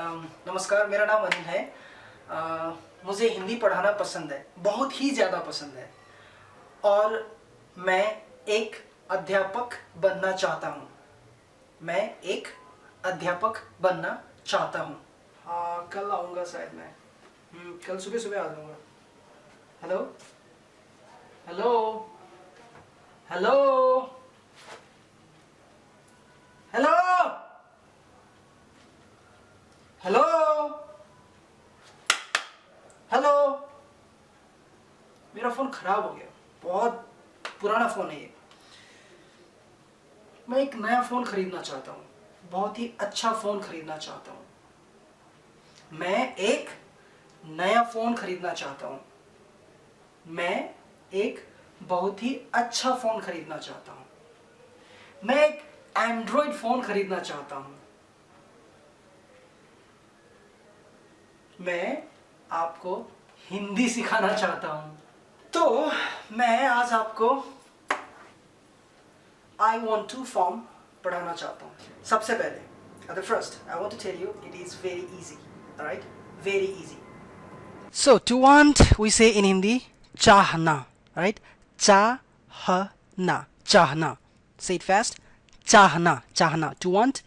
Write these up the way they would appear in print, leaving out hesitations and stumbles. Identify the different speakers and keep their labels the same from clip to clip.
Speaker 1: नमस्कार, मेरा नाम अनिल है। मुझे हिंदी पढ़ाना पसंद है, बहुत ही ज़्यादा पसंद है और मैं एक अध्यापक बनना चाहता हूँ। मैं एक अध्यापक बनना चाहता हूँ। हाँ, कल आऊँगा शायद मैं। कल सुबह सुबह आ जाऊँगा। Hello hello hello hello hello hello. मेरा फ़ोन ख़राब हो गया, बहुत पुराना फ़ोन है ये। मैं एक नया फ़ोन ख़रीदना चाहता हूँ, बहुत ही अच्छा फ़ोन ख़रीदना चाहता हूँ। मैं एक नया फ़ोन ख़रीदना चाहता हूँ। मैं एक बहुत ही अच्छा फ़ोन ख़रीदना चाहता हूँ। मैं एक एंड्रॉयड फ़ोन ख़रीदना चाहता हूँ। मैं आपको हिंदी सिखाना चाहता हूँ। तो मैं आज आपको I want to फॉर्म पढ़ाना चाहता हूँ। सबसे पहले at the first I want to tell you it is very easy, alright? Very easy. So to want we say in Hindi चाहना, right? चाहना, चाहना. Say it fast. चाहना, चाहना. To want,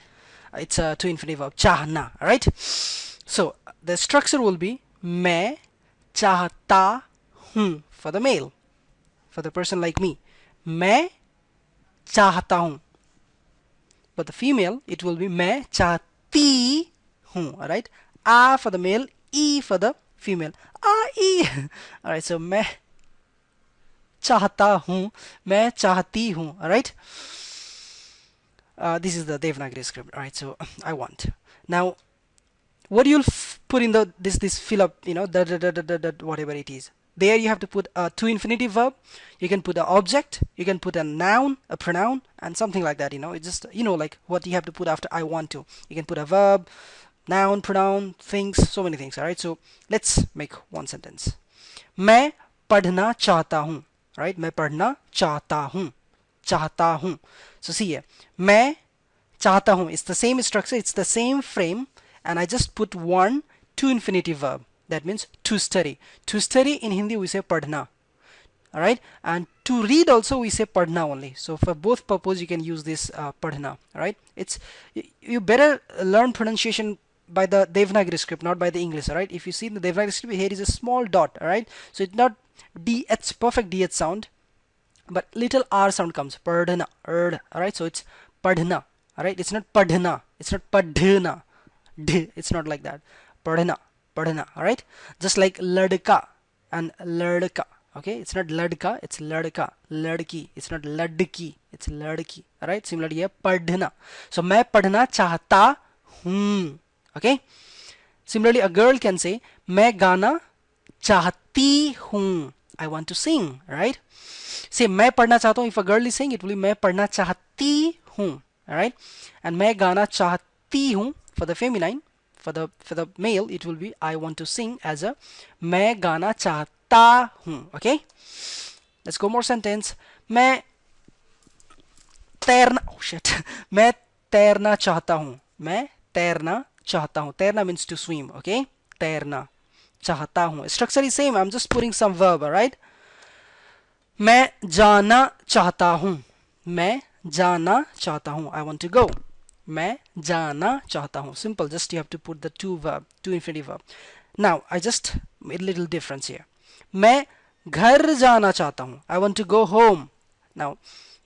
Speaker 1: it's a to infinitive verb. चाहना, right? So the structure will be मैं चाहता हूँ for the male, for the person like me. मैं चाहता हूँ. But the female, it will be मैं चाहती हूँ. Alright? A for the male, E for the female. E. Alright, so मैं चाहता हूँ, मैं चाहती हूँ. Alright? This is the Devanagari script. Alright, so I want. Now, what you'll put in the this fill up, you know, whatever it is. There you have to put a to infinitive verb. You can put an object. You can put a noun, a pronoun, and something like that. You know, it's just like what you have to put after I want to. You can put a verb, noun, pronoun, things, so many things. All right. So let's make one sentence. मैं पढ़ना चाहता हूँ. Right? मैं पढ़ना चाहता हूँ. चाहता हूँ. So see here. मैं चाहता हूँ. It's the same structure. It's the same frame. And I just put one to infinitive verb. That means to study. To study in Hindi we say padhna. Alright, and to read also we say padhna only. So for both purpose you can use this padhna. Alright, it's you better learn pronunciation by the Devanagari script, not by the English. Alright, if you see in the Devanagari script, here is a small dot. Alright, so it's not DH, perfect DH sound, but little R sound comes. Padhna, alright, so it's padhna. Alright, it's not padhna, it's not padhna. It's not like that. Padhna, padhna. Alright, just like ladka and ladka. Okay, it's not ladka, it's ladka. Ladki, it's not ladki, it's ladki. Alright, similarly here padhna. So मैं पढ़ना चाहता हूँ. Okay, similarly a girl can say मैं गाना चाहती हूँ. I want to sing. Right, say मैं पढ़ना चाहता हूँ. If a girl is saying, it will be मैं पढ़ना चाहती हूँ. Alright, and मैं गाना चाहती हूँ for the feminine. For the male, it will be I want to sing as a मैं गाना चाहता हूँ. Okay, let's go more sentence. मैं तैरना मैं तैरना चाहता हूँ. मैं तैरना चाहता हूँ. तैरना means to swim. Okay, तैरना चाहता हूँ. Structure is same. I'm just putting some verb. Alright, मैं जाना चाहता हूँ. मैं जाना चाहता हूँ. I want to go. मैं जाना चाहता हूँ. Simple. Just you have to put the to infinitive verb. Now I just made a little difference here. मैं घर जाना चाहता हूँ. I want to go home. Now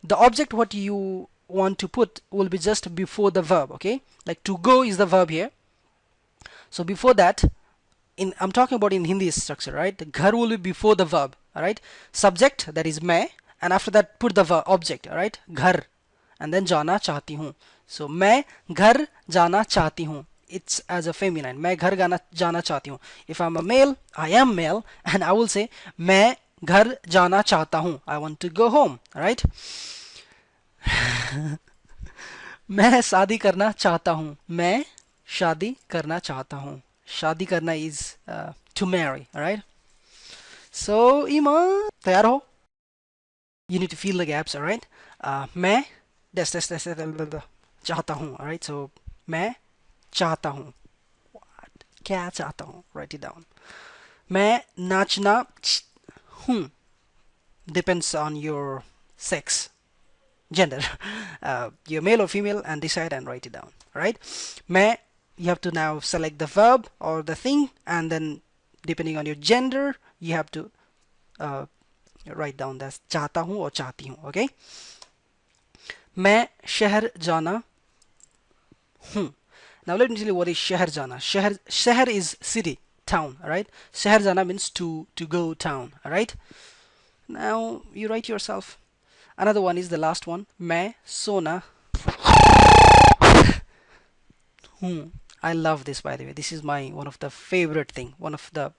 Speaker 1: the object what you want to put will be just before the verb. Okay, like to go is the verb here. So before that, I'm talking about in Hindi structure, right? The ghar will be before the verb. All right, subject, that is मैं, and after that put the verb object. All right, घर, and then जाना चाहती हूँ. So मैं घर जाना चाहती हूँ. It's as a feminine. मैं घर जाना चाहती हूँ. If I'm a male, I am male, and I will say मैं घर जाना चाहता हूँ. I want to go home. All right. मैं शादी करना चाहता हूँ. मैं शादी करना चाहता हूँ. शादी करना is to marry. All right. So Iman, तैयार हो? You need to fill the gaps. All right. मैं चाहता हूँ. All right. So मैं चाहता हूँ. क्या चाहता हूँ, write it down. मैं नाचना हूँ, depends on your sex, gender. You're male or female, and decide and write it down. Right? मैं, you have to now select the verb or the thing, and then depending on your gender, you have to write down that चाहता हूँ और चाहती हूँ. Okay? मैं शहर जाना हूँ. Now let me tell you what is शहर जाना. शहर is city, town. Alright? शहर जाना means to go town. Alright? Now you write yourself. Another one is the last one. मैं सोना हूँ. I love this, by the way. This is my one of the favorite thing. One of the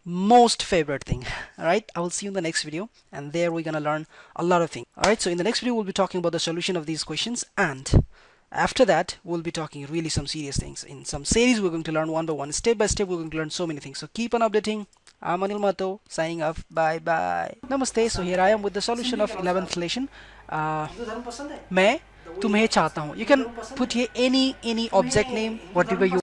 Speaker 1: most favorite thing. All right, I will see you in the next video, and there we're gonna learn a lot of things. All right, so in the next video we'll be talking about the solution of these questions, and after that we'll be talking really some serious things. In some series we're going to learn one by one, step by step. We're going to learn so many things, so keep on updating. I'm Anil Mato signing off. Bye bye. Namaste. So here I am with the solution of 11th lesson. मैं तुम्हें चाहता हूँ. You can put here any object name, whatever you